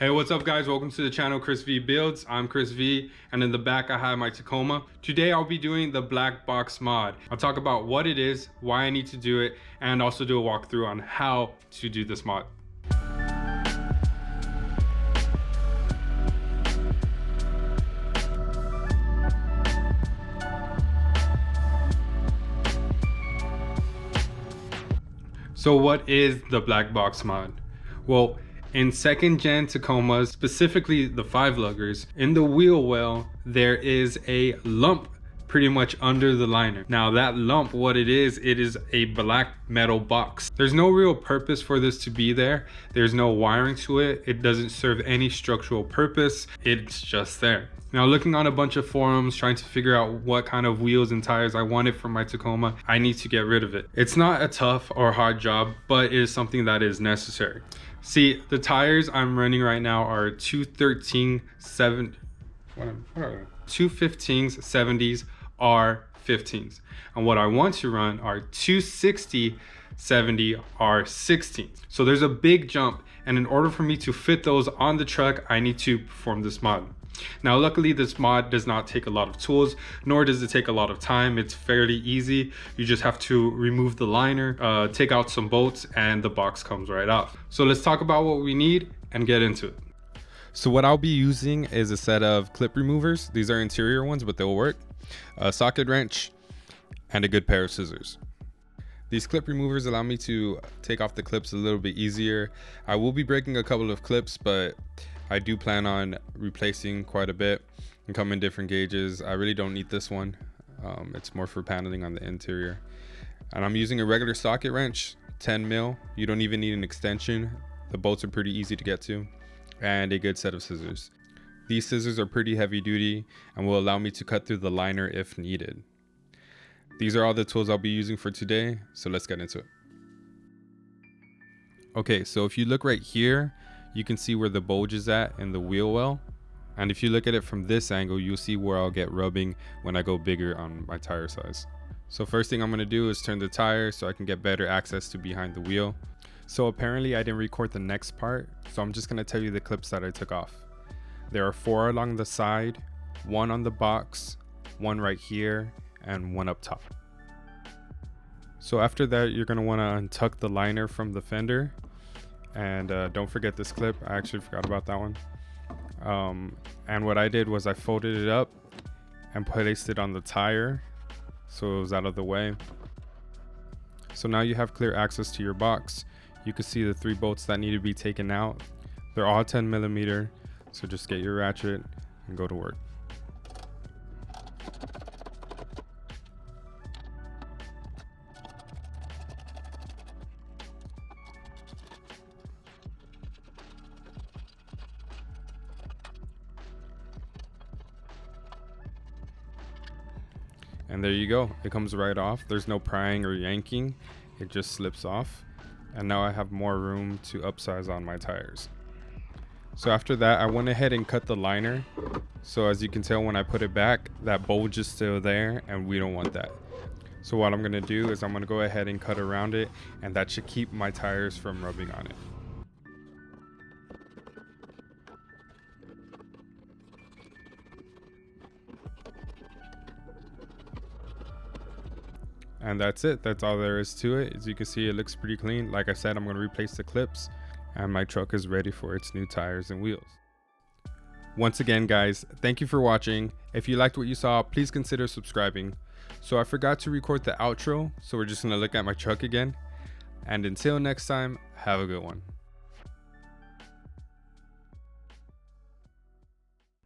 Hey, what's up guys? Welcome to the channel Chris V Builds. I'm Chris V, and in the back I have my Tacoma. Today I'll be doing the Black Box Mod. I'll talk about what it is, why I need to do it, and also do a walkthrough on how to do this mod. So what is the Black Box Mod? Well, in 2nd gen Tacomas, specifically the 5-luggers, in the wheel well, there is a lump pretty much under the liner. Now that lump, what it is a black metal box. There's no real purpose for this to be there. There's no wiring to it. It doesn't serve any structural purpose. It's just there. Now, looking on a bunch of forums, trying to figure out what kind of wheels and tires I wanted for my Tacoma, I need to get rid of it. It's not a tough or hard job, but it is something that is necessary. See, the tires I'm running right now are 215s 70s R15s. And what I want to run are 260 70 R16s. So there's a big jump, and in order for me to fit those on the truck, I need to perform this mod. Now, luckily this mod does not take a lot of tools, nor does it take a lot of time. It's fairly easy. You just have to remove the liner, take out some bolts, and the box comes right off. So let's talk about what we need and get into it. So what I'll be using is a set of clip removers. These are interior ones, but they'll work. A socket wrench and a good pair of scissors. These clip removers allow me to take off the clips a little bit easier. I will be breaking a couple of clips, but I do plan on replacing quite a bit and come in different gauges. I really don't need this one. It's more for paneling on the interior. And I'm using a regular socket wrench, 10 mil. You don't even need an extension. The bolts are pretty easy to get to, and a good set of scissors. These scissors are pretty heavy duty and will allow me to cut through the liner if needed. These are all the tools I'll be using for today, so let's get into it. Okay, so if you look right here, you can see where the bulge is at in the wheel well. And if you look at it from this angle, you'll see where I'll get rubbing when I go bigger on my tire size. So first thing I'm gonna do is turn the tire so I can get better access to behind the wheel. So apparently I didn't record the next part, so I'm just gonna tell you the clips that I took off. There are 4 along the side, 1 on the box, 1 right here, and 1 up top. So after that, you're gonna wanna untuck the liner from the fender. And don't forget this clip. I actually forgot about that one. And what I did was I folded it up and placed it on the tire so it was out of the way. So now you have clear access to your box. You can see the 3 bolts that need to be taken out. They're all 10 millimeter, so just get your ratchet and go to work. And there you go, it comes right off. There's no prying or yanking, it just slips off. And now I have more room to upsize on my tires. So after that, I went ahead and cut the liner. So as you can tell, when I put it back, that bulge is still there, and we don't want that. So what I'm gonna do is I'm gonna go ahead and cut around it, and that should keep my tires from rubbing on it. And that's it. That's all there is to it. As you can see, it looks pretty clean. Like I said, I'm going to replace the clips, and my truck is ready for its new tires and wheels. Once again, guys, thank you for watching. If you liked what you saw, please consider subscribing. So I forgot to record the outro, so we're just going to look at my truck again. And until next time, have a good one.